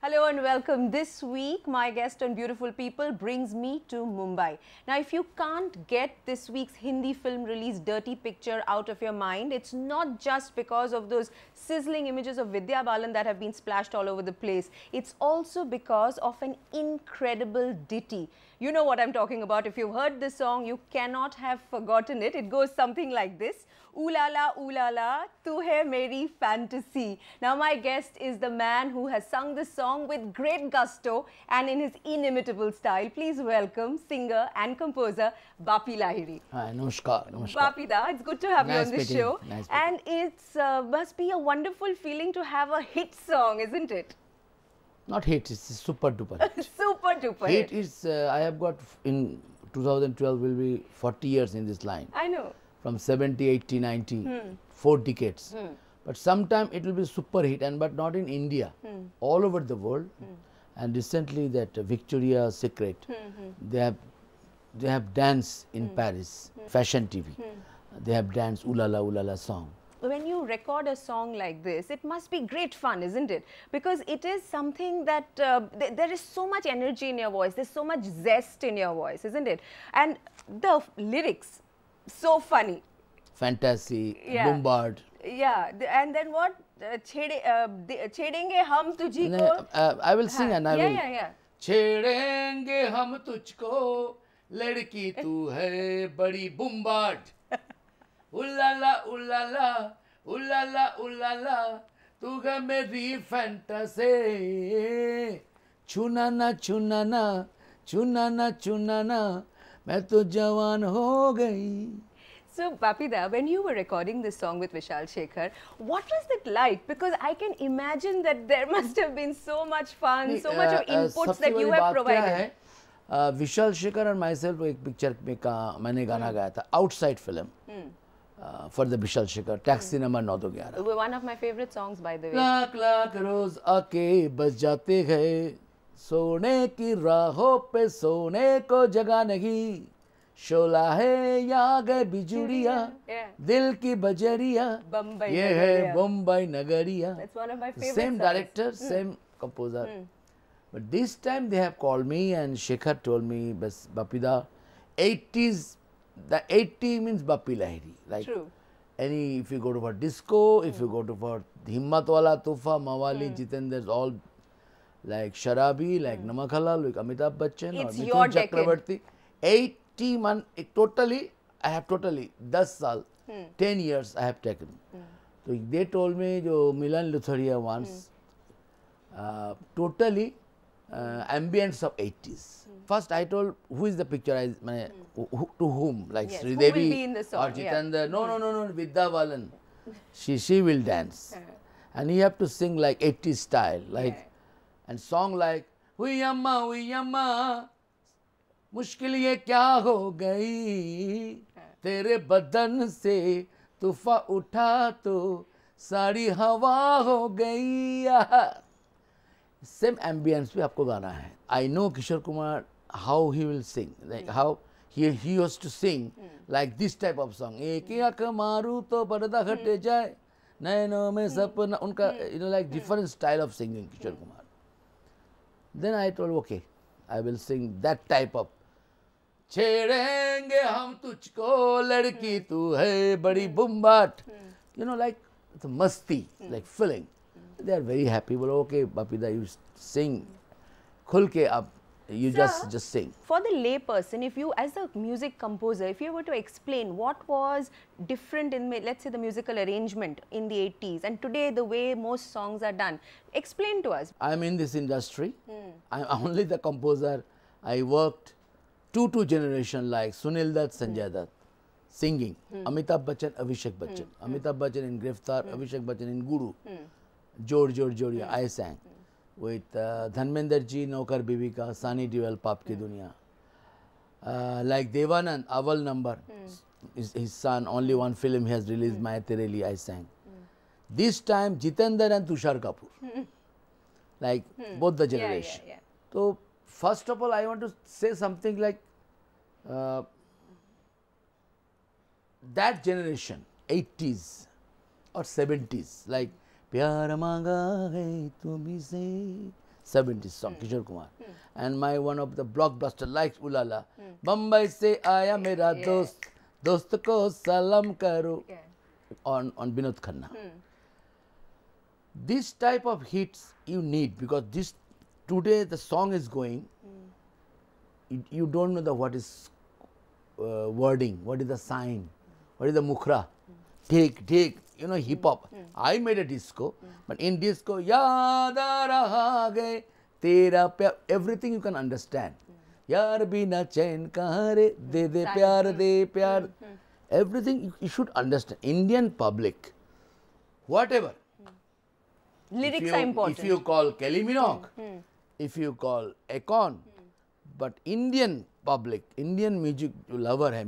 Hello and welcome. This week, my guest on Beautiful People brings me to Mumbai. Now, if you can't get this week's Hindi film release Dirty Picture out of your mind, it's not just because of those sizzling images of Vidya Balan that have been splashed all over the place. It's also because of an incredible ditty. You know what I'm talking about. If you've heard this song, you cannot have forgotten it. It goes something like this. Ooh la la, tu hai meri fantasy. Now my guest is the man who has sung this song with great gusto and in his inimitable style. Please welcome singer and composer Bappi Lahiri. Hi, namaskar. Bappi da, it's good to have Nice you on this meeting. show. Nice And it's must be a wonderful feeling to have a hit song, isn't it? Not hit, it's super duper hit. Super duper Hit is, I have got in 2012 will be 40 years in this line. I know. From 70, 80, 90, 4 decades. But sometime it will be super hit, and but not in India, all over the world. And recently that Victoria's Secret, they have dance in Paris, fashion TV. They have dance ooh la song. When you record a song like this, it must be great fun, isn't it? Because it is something that there is so much energy in your voice, there's so much zest in your voice, isn't it? And the lyrics, so funny. Fantasy, Yeah. bombard. Yeah, and then what? Chhedenge hum tujhi ko. I will sing and I will. Yeah. छेड़ेंगे हम तुझको लड़की तू है बड़ी बुम्बाट उल्लाला उल्लाला उल्लाला उल्लाला तू है मेरी fantasy छूना ना छूना ना छूना ना छूना ना मैं तो जवान हो गई. So, Bappi da, when you were recording this song with Vishal Shekhar, what was it like? Because I can imagine that there must have been so much fun, so much of inputs that you have provided. Vishal Shekhar और my self एक picture में मैंने गाना गाया था outside film for the Vishal Shekhar taxi number 911. One of my favorite songs, by the way. लाख लाख रोज आके बस जाते गए सोने की राहों पे सोने को जगह नहीं शोला है या गए बिजुड़िया दिल की बजरिया Bombay ये है मुंबई नगरिया. That's one of my favorite Same songs. director, same composer. But this time they have called me and Shekhar told me, bas Bappi da, 80s, the 80 means Bappi Lahiri. Like True. any, if you go to for disco, if you go to for Himmat Wala Tufa, Mawali, Jitender's all like Sharabi, like Namak Halal, like Amitabh Bachchan It's or your Mithun decade. Chakravarti. 81, totally, I have totally 10 saal, 10 years I have taken. So they told me, jo Milan Luthria once, totally ambience of 80s. First I told, who is the picture, to whom, like Yes, Sri who will Devi be in the song, or Jitendra, no, Vidya Balan, she will dance. And you have to sing like 80s style, like, and song like, hui amma, मुश्किल ये क्या हो गई तेरे बदन से तूफा उठा तो सारी हवा हो गई. सेम एम्बियंस पे आपको गाना है. I know Kishore Kumar how he will sing like how he used to sing like this type of song एक आंख मारूं तो पर्दा हट जाए नैनों में सपना उनका you know like different style of singing Kishore Kumar. Then I told okay I will sing that type of छेड़ेंगे हम तुझको लड़की तू है बड़ी बुम्बाट you know like the masti like feeling. They are very happy. Well, okay Bappi da, you sing khul ke ab you Sir, just sing. For the lay person, if you, as a music composer, if you were to explain what was different in, let's say, the musical arrangement in the 80s and today the way most songs are done, explain to us. I am in this industry. I am only the composer. I worked two generation like Sunil Dutt, Sanjay Dutt, singing. Amitabh Bachchan, Abhishek Bachchan. Amitabh Bachchan in Giriftar, Abhishek Bachchan in Guru. Jod Jodiya, I sang. With Dharmender ji, Naukar Bibi Ka, Sunny Deol, Paap Ki Duniya. Like Devanand, Aval Number, his son, only one film he has released, Maya Tere Liye, I sang. This time, Jitender and Tushar Kapoor. Like both the generation. So, first of all, I want to say something like that generation, 80s or 70s, like प्यार मांगा है तुम्हीं से 70s song, Kishore Kumar. And my one of the blockbuster likes Ulala. Bombay se aaya mera dost, dost ko salam karo. On Binod Khanna. This type of hits you need, because this today the song is going, you don't know what is wording, what is the sign, what is the mukhra, take, you know, hip hop. I made a disco, but in disco, yaad aa raha gaye tera pyar, everything you can understand. Yaar bina chain kahan re, de pyar, everything you should understand. Indian public, whatever. Lyrics are important. If you call Kelly Minogue, if you call Akon, but Indian public, Indian music lover,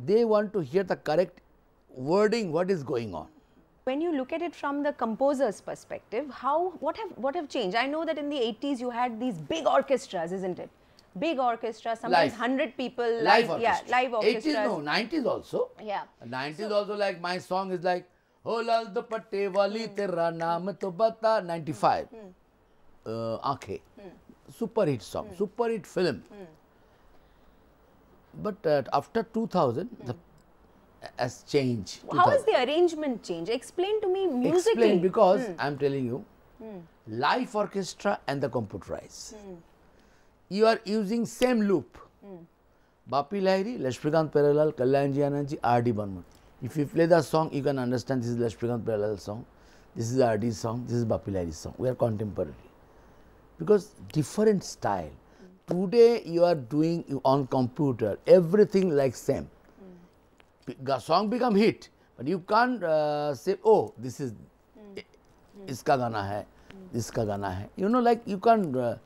they want to hear the correct wording, what is going on. When you look at it from the composer's perspective, what have changed? I know that in the 80s you had these big orchestras, isn't it? Big orchestra, sometimes 100 people, live orchestra. Yeah, live orchestras. 80s, no, 90s also. Yeah. 90s also, like my song is like, Oh lal dupatte wali tera naam to bata, 95. Aankhein. Super hit song, super hit film. But after 2000, the has changed. How has the arrangement changed? Explain to me musically. Explain, because I am telling you, live orchestra and the computerized. You are using same loop. Bapi Lahiri, Lakshmikant Peralal, Kalyanji Anandji, R.D. Burman. If you play the song, you can understand this is Lakshmikant Peralal song, this is R.D. song, this is Bapi Lahiri song. We are contemporary. Because different style. Today you are doing on computer, everything like same. Song become hit, but you can't say, oh, this is iska gana hai, this ka gana hai. You know, like you can't,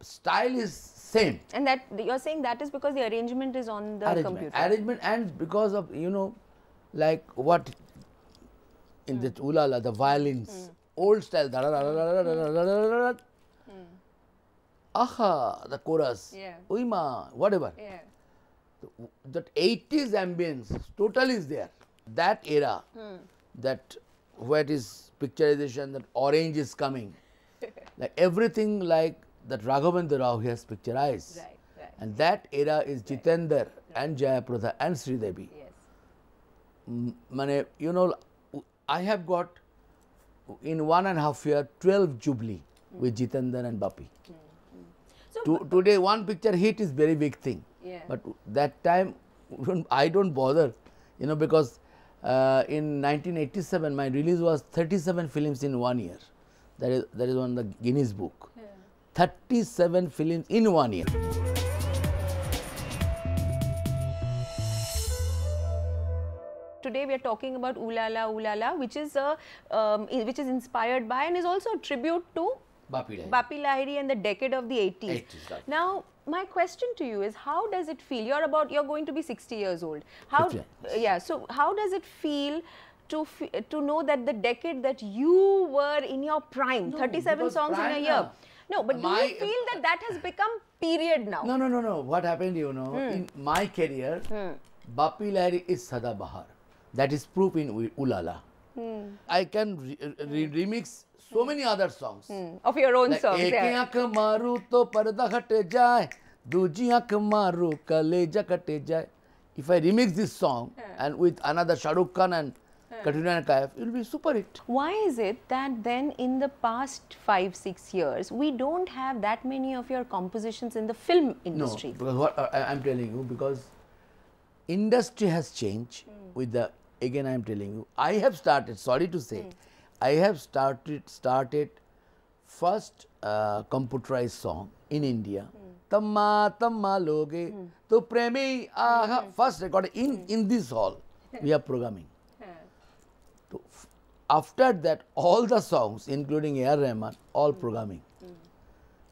style is same. And that you're saying that is because the arrangement is on the computer. Arrangement, and because of, you know, like what in the Ulala, the violins, old style, aha, the chorus, uima, whatever. That 80s ambience totally is there. That era, that where it is picturization, that orange is coming, like everything like that Raghavendra Rao he has picturized. Right. And that era is Jitendra and Jayaprada and Sridevi. Yes. You know, I have got in 1.5 years 12 Jubilee with Jitendra and Bapi. So today one picture hit is very big thing. But that time I don't bother, you know, because in 1987 my release was 37 films in 1 year. That is on the Guinness Book. 37 films in 1 year. Today we are talking about Ulala Ulala, which is inspired by and is also a tribute to Bapi Lahiri and the decade of the 80s. Now, my question to you is, how does it feel? You're going to be 60 years old. So how does it feel to know that the decade that you were in your prime, 37 songs in a year? No, but do you feel that has become period now? No. What happened, you know, in my career, Bapi Lahiri is Sada Bahar. That is proof in Ulala. I can remix so many other songs. Of your own like, songs. Ek aankh maru to parda hate jaye, dooji aankh maru kaleja kate jaye. If I remix this song and with another Shah Rukh Khan and Katrina Kaif, it will be super hit. Why is it that then in the past 5-6 years, we don't have that many of your compositions in the film industry? No, because what I am telling you, because industry has changed with the, again I am telling you, I have started, sorry to say, I have started first computerized song in India. Tamma tamma loge to premi aha, first recorded in this hall. We are programming. So, after that, all the songs, including A.R. Rahman, all programming.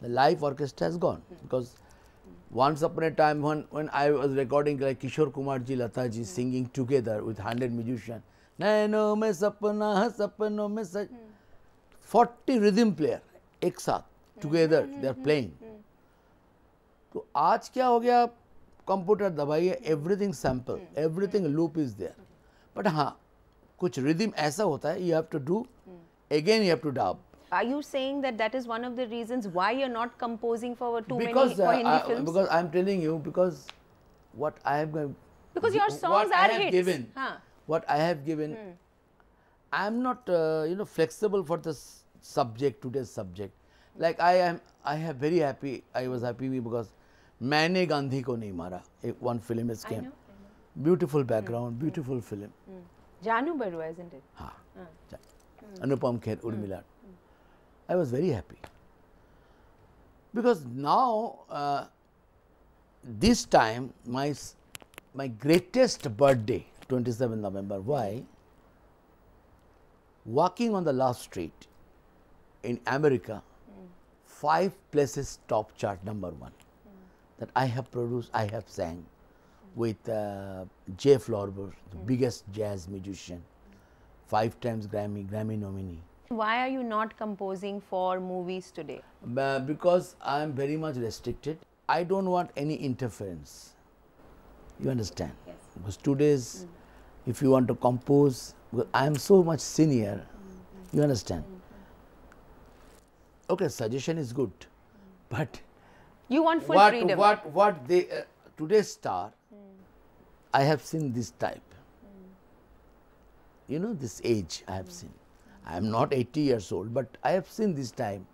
The live orchestra has gone, because once upon a time when I was recording like Kishore Kumar ji, Lata ji singing together with 100 musicians, Naino mein sapna hai, sapno mein saj, 40 rhythm player, ek saath, together they are playing. So, आज क्या हो गया, computer दबाइए, everything sample, everything loop is there. But हाँ, कुछ rhythm ऐसा होता है, you have to do, again you have to dub. are you saying that that is one of the reasons why you're not composing for too many Because for Hindi films? because I'm telling you, because what I have Because your songs what I are have hits. given, Huh. what I have given, I'm not flexible for the subject, today's subject. Like I have very happy. I was happy because मैंने गांधी को नहीं मारा. One film has came. I know. Beautiful background, beautiful film. Janu Barua, isn't it? हाँ. Anupam Kher, Urmila. I was very happy because now this time my greatest birthday, 27th November. Why? Walking on the love street in America, 5 places top chart #1 that I have produced, I have sang with Jeff Lorber, the biggest jazz musician, 5 times Grammy nominee. Why are you not composing for movies today? Because I am very much restricted. I don't want any interference. You understand? Yes. Because today's, if you want to compose, I am so much senior. You understand? Okay, suggestion is good, but You want full freedom. What they today's star, I have seen this type. You know, this age I have seen. I am not 80 years old, but I have seen this time.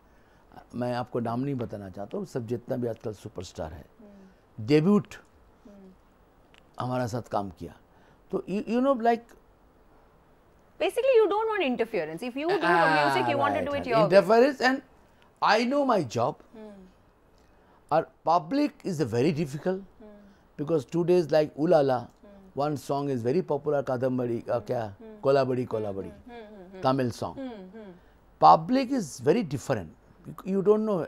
मैं आपको नाम नहीं बताना चाहता हूँ, सब जितना भी आजकल सुपरस्टार है, डेब्यूट हमारा साथ काम किया, तो you know like. Basically, you don't want interference. If you do music, you want to do it your way. Interference, and I know my job. Our public is very difficult because today's like Ulala, one song is very popular, Kadambari, kya, Kolabadi, Tamil song. Public is very different. You don't know.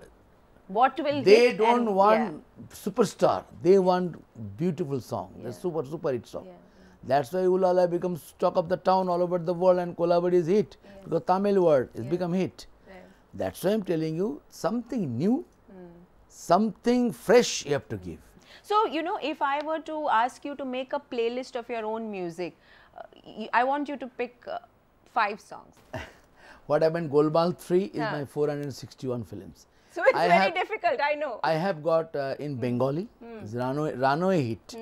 What will They hit don't and, want superstar. They want beautiful song, the super hit song. That's why Ulala becomes talk of the town all over the world, and Kolabadi is hit because Tamil word is become hit. That's why I'm telling you, something new, something fresh you have to give. So, you know, if I were to ask you to make a playlist of your own music, I want you to pick 5 songs. What happened, Golmaal 3 is my 461 films. So, it's very difficult, I know. I have got in Bengali, Ranoe hit,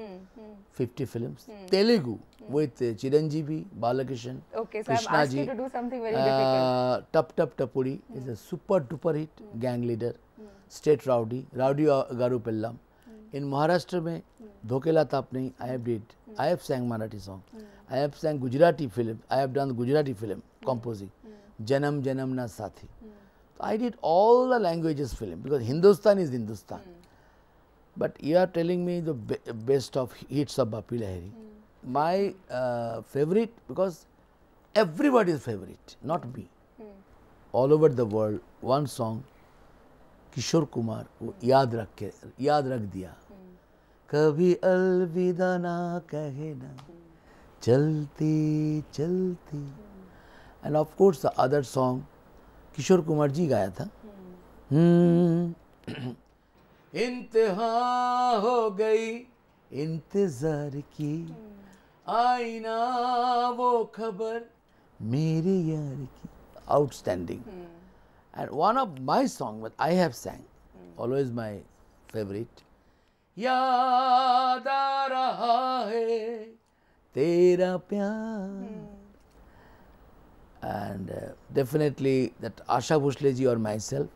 50 films. Telugu with Chiranjeevi, Balakrishnan, Okay, so I've asked you to do something very difficult. Tap Tap Tapudi is a super duper hit, gang leader, state rowdy, Rowdy Garu Pellam. In Maharashtra mein, Dhokela Tap Nahi, I have did. I have sang Marathi song. I have sang Gujarati film. I have done Gujarati film composing. Janam Janam Na Sathi. So I did all the languages film because Hindustan is Hindustan. But you are telling me the best of hits of Bappi Lahiri. My favorite, because everybody's favorite, not me. All over the world, one song, Kishore Kumar, याद रख दिया, कभी अलविदा ना कहना, चलती चलती. And of course the other song, Kishore Kumar ji गाया था, इंतहा हो गई इंतजार की, आईना वो खबर मेरे यार की. Outstanding. And one of my songs that I have sang, always my favorite, याद आ रहा है तेरा प्यार. And definitely that Asha Bhosle ji or myself,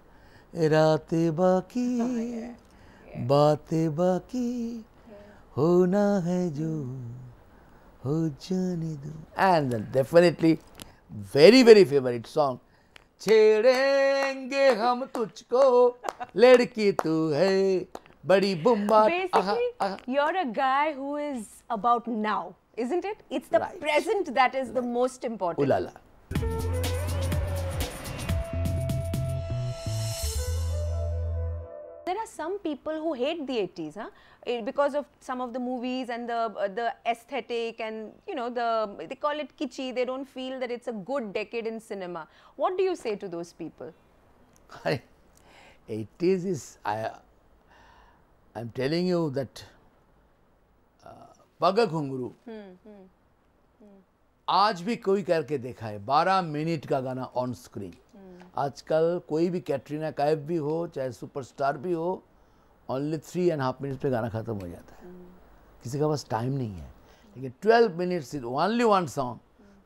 रातें बाकी बातें बाकी होना है जो हो जाने दो. And then definitely very favorite song, छेड़ेंगे हम तुझको लड़की तू है बड़ी बुम्बा. Basically, you're a guy who is about now, isn't it? It's the present that is the most important. Ulala. There are some people who hate the 80s, because of some of the movies and the aesthetic, and you know, they call it kitschy. They don't feel that it's a good decade in cinema. What do you say to those people? 80s is, I'm telling you that Paga Ghungru आज भी कोई करके देखा है. 12 minute का गाना on screen, आजकल कोई भी कैटरीना कैफ भी हो चाहे सुपरस्टार भी हो, ओनली 3.5 मिनट्स पे गाना खत्म हो जाता है। किसी के पास टाइम नहीं है। लेकिन 12 minutes is only one song.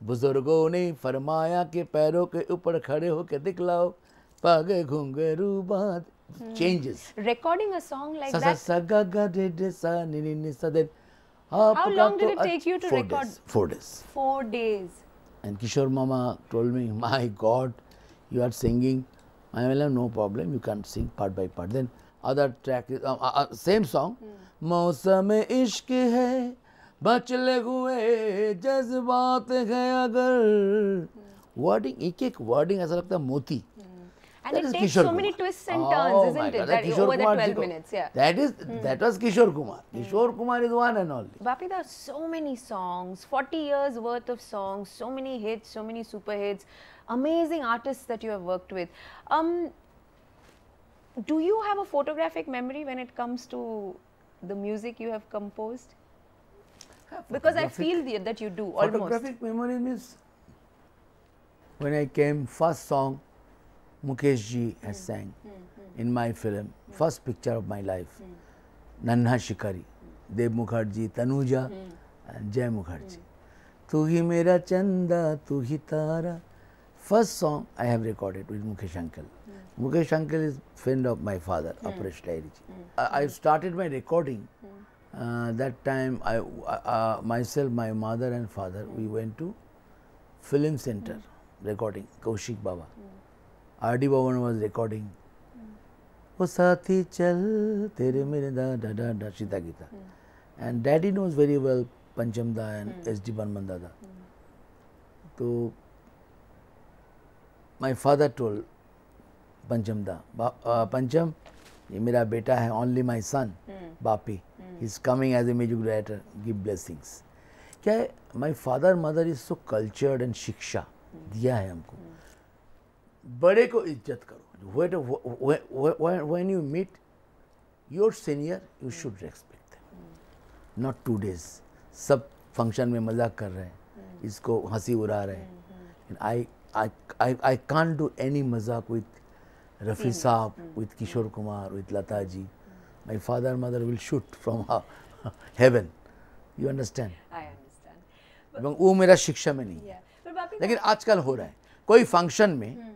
बुजुर्गों ने फरमाया कि पैरों के ऊपर खड़े होकर दिखलाओ, पग घुंघरू बांध, changes. Recording a song like Sa that. sa ga ga de de sa ni ni ni sa de. How long did it take you to record? 4 days. 4 days. And Kishore Mama told me, my God, you are singing. I will have no problem. You can sing part by part. Then other track is same song. मौसम इश्क है बचले हुए जज्बात है अगर, wording एक एक wording ऐसा लगता है मोती. And it takes so many twists and turns, isn't it? That over the 12 minutes, yeah. That was Kishore Kumar. Kishore Kumar is one and only. Bapi, there are so many songs, 40 years worth of songs, so many hits, so many super hits, amazing artists that you have worked with. Do you have a photographic memory when it comes to the music you have composed? Because I feel that you do almost. Photographic memory means when I came, first song Mukesh ji has sang in my film, first picture of my life, Nanha Shikari, Dev Mukherjee, Tanuja and Jay Mukherjee. Tu hi mera chanda, tu hi tara. First song I have recorded with Mukesh uncle. Mukesh uncle is friend of my father, Aparesh Lahiri ji. I started my recording. That time myself, my mother and father, we went to film center recording, Kaushik Baba. R.D. Bhavan was recording. O Saathi Chal Tere Mere Da Da Da Da Sita Gita. And Daddy knows very well Pancham Da and S.D. Barman Dada. So my father told Pancham Da, Pancham, ये मेरा बेटा है, only my son, Bapi. He's coming as a music director, give blessings. क्या है, my father mother is so cultured and शिक्षा दिया है हमको. बड़े को इज्जत करो. When you meet your senior, you should respect them. Not 2 days. सब फंक्शन में मजाक कर रहे हैं, इसको हंसी उड़ा रहे हैं. And I can't do any मजाक with Rafi Saab, with Kishore Kumar, with Lata ji. My father and mother will shoot from heaven. You understand? I understand. वो मेरा शिक्षा में नहीं है. लेकिन आजकल हो रहा है. कोई फंक्शन में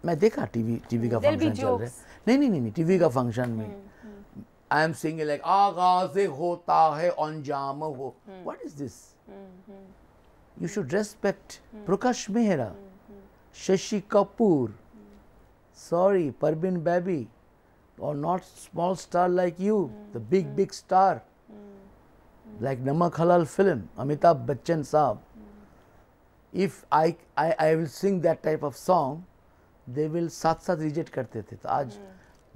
मैं देखा टीवी का फंक्शन चल रहा है. नहीं टीवी का फंक्शन में आई एम सिंगिंग लाइक आगाज़ होता है अंजाम हो. What is this? You should respect Prakash Mehra, Shashi Kapoor, sorry Parveen baby, or not small star like you, the big star, like Namak Halal film, Amitabh Bachchan Saab. If I will sing that type of song, they will साथ reject करते थे. तो आज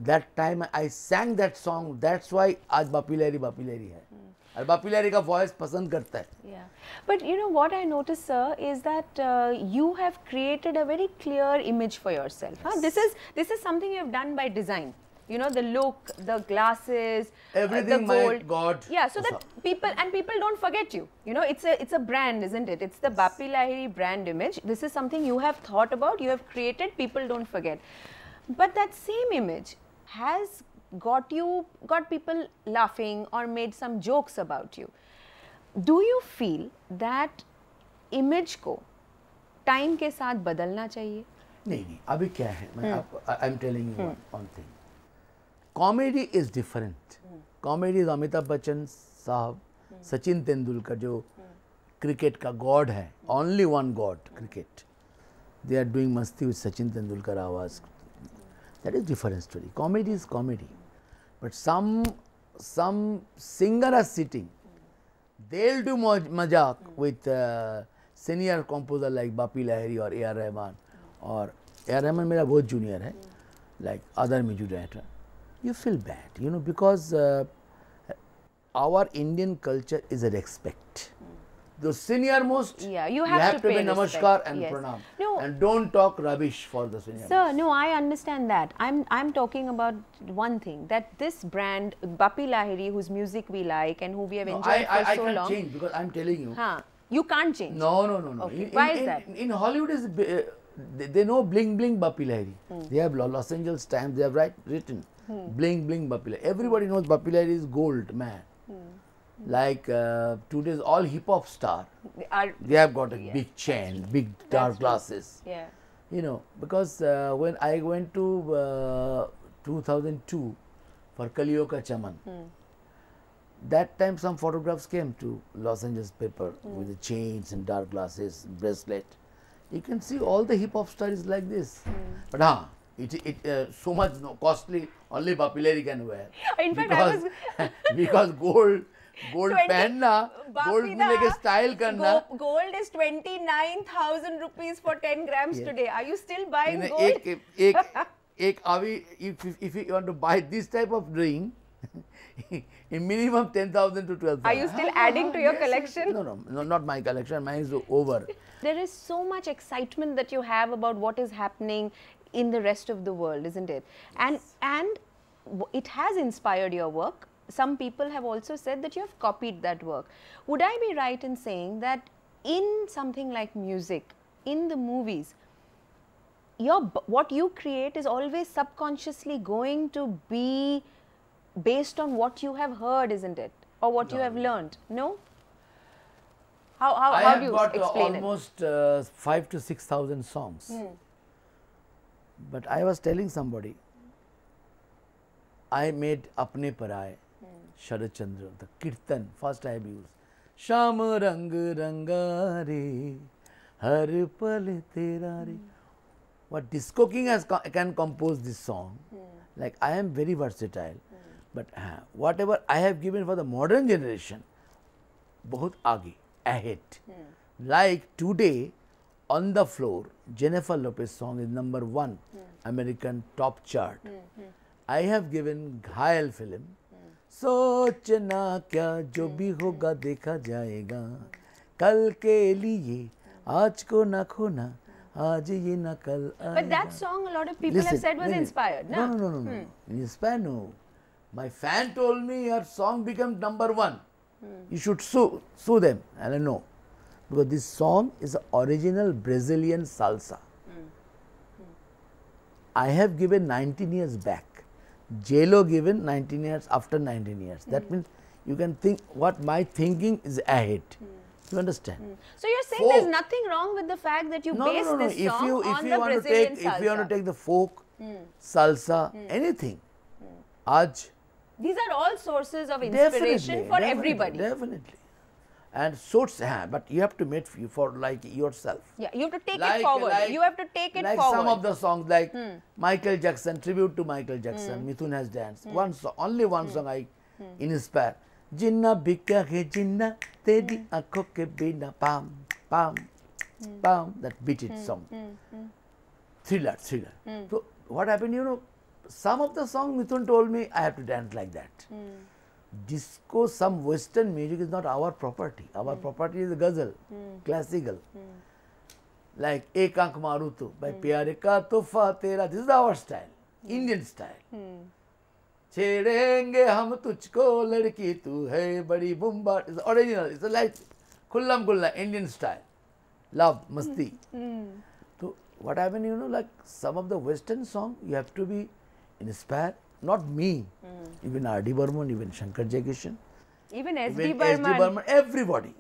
that time I sang that song, that's why आज बापी लहरी है. और बापी लहरी का voice पसंद करता है. Yeah, but you know what I noticed, sir, is that you have created a very clear image for yourself. Yes. Huh? This is something you have done by design. You know, the look, the glasses, everything, the gold. My God. Yeah, so that people don't forget you. You know, it's a brand, isn't it? It's the Bapi Lahiri brand image. This is something you have thought about, you have created, people don't forget. But that same image has got people laughing or made some jokes about you. Do you feel that image को time के साथ बदलना चाहिए? नहीं, अभी क्या है? I'm telling you one thing. Comedy is different. Comedy is Amitabh Bachchan साहब, सचिन तेंदुलकर जो क्रिकेट का गॉड है, only one god cricket. They are doing मस्ती with सचिन तेंदुलकर आवाज. That is different story. Comedy is comedy. But some singer are sitting. They'll do मजाक with senior composer like Bapi Lahiri or A.R. Rahman. और A.R. Rahman मेरा बहुत junior है, like other music director. You feel bad, you know, because our Indian culture is a respect. The senior most, yeah, you have to be pay namaskar and yes. pranam. No. And don't talk rubbish for the senior. Sir, no, I understand that. I'm talking about one thing, that this brand, Bapi Lahiri, whose music we like and who we have enjoyed for so long. I can't change because I'm telling you. You can't change. No. Okay. Why is that? In Hollywood is they know Bling Bling Bappi Lahiri. They have Los Angeles Times, they have written Bling Bling Bappi Lahiri. Everybody knows Bappi Lahiri is gold man. Like today's all hip hop star, they have got a big chain, big dark glasses. Yeah. You know, because when I went to 2002 for Kalioka Chaman, that time some photographs came to Los Angeles paper with the chains and dark glasses, bracelet. You can see all the hip hop stars like this. But it so much costly, only Bappi Lahiri can wear. In fact, because, because gold पहनना, gold मिलेगा style करना. Gold is 29,000 rupees for 10 grams today. Are you still buying gold? If you want to buy this type of ring, in minimum 10,000 to 12,000. Are you still adding to your collection? No, not my collection. Mine is over. There is so much excitement that you have about what is happening in the rest of the world, isn't it? And it has inspired your work. Some people have also said that you have copied that work. Would I be right in saying that in something like music, in the movies, what you create is always subconsciously going to be based on what you have heard, isn't it? Or what you have learned? No? How do you explain it? Almost 5,000 to 6,000 songs. But I was telling somebody, I made Apne Paraye, Sharad Chandra, the Kirtan, first I have used. Sham rang rangare, har pal tera re. What Disco King can compose this song, like I am very versatile. But whatever I have given for the modern generation, bahut aage, ahead. Like today, On the Floor, Jennifer Lopez song is #1 American top chart. I have given Ghayal film, सोचना क्या जो भी होगा देखा जाएगा, कल के लिए आज को ना खोना, आज ये ना कल आएगा. But that song a lot of people have said was inspired, no? No. Inspired, no. My fan told me your song became #1. You should sue them. And I know. Because this song is the original Brazilian salsa. I have given 19 years back. J-Lo given 19 years after 19 years. That means you can think what my thinking is ahead. You understand? So you're saying there's nothing wrong with the fact that you base this song on the Brazilian salsa. If you want to take the folk, salsa, anything, these are all sources of inspiration for everybody. Definitely. And but you have to make for like yourself. Yeah, you have to take it forward. You have to take it forward. Like some of the songs, like Michael Jackson, tribute to Michael Jackson, Mithun has danced. One song, only one song I inspire. Jinna bika hai jinna, teri aankhon ke bina, pam, pam, pam. That beat it song. Thriller. So what happened? You know, some of the song Mithun told me I have to dance like that. Disco, some Western music is not our property. Our property is ghazal, classical. Like Ek Aankh Maru To by Pyare Ka Tohfa Tera. This is our style, Indian style. Chedenge hum tujhko ladki tu hai badi bumba. It's the original. It's like Khullam Khulla, Indian style. Love, masti. So what happened, you know, like some of the Western song, you have to be inspired. Not me, even R.D. Burman, even Shankar Jaikishan, even S.D. Burman, everybody.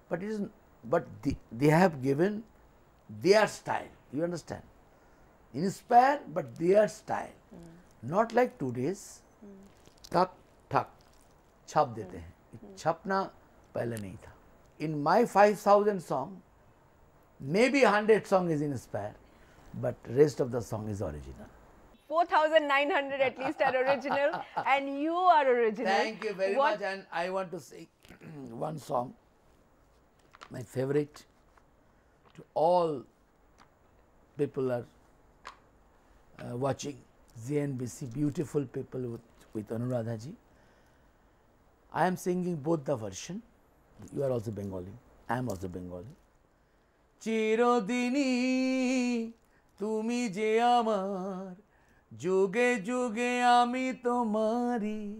But they have given their style. You understand? Inspired, but their style. Not like today's. Tak, tak, chap dete hain. Chapna pehle nahi tha. In my 5,000 song, maybe 100 song is inspired, but rest of the song is original. 4,900 at least are original, and you are original. Thank you very much. And I want to sing one song, my favorite, to all people are watching ZNBC, beautiful people with Anuradha ji. I am singing both the version. You are also Bengali. I am also Bengali. Chirodini tumi je amar, जुगे जुगे आमी तुम्हारी,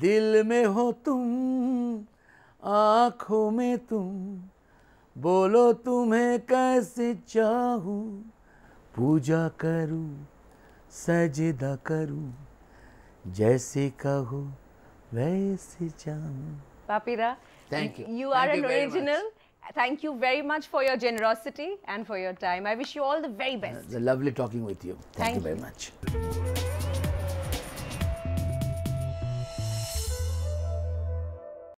दिल में हो तुम, आँखों में तुम, बोलो तुम्हें कैसे चाहूं, पूजा करूं सजदा करूं, जैसे कहो वैसे जाऊं. Papira, Thank you. You Thank are you an very original. Thank you very much for your generosity and for your time. I wish you all the very best. Lovely talking with you. Thank you Thank very much.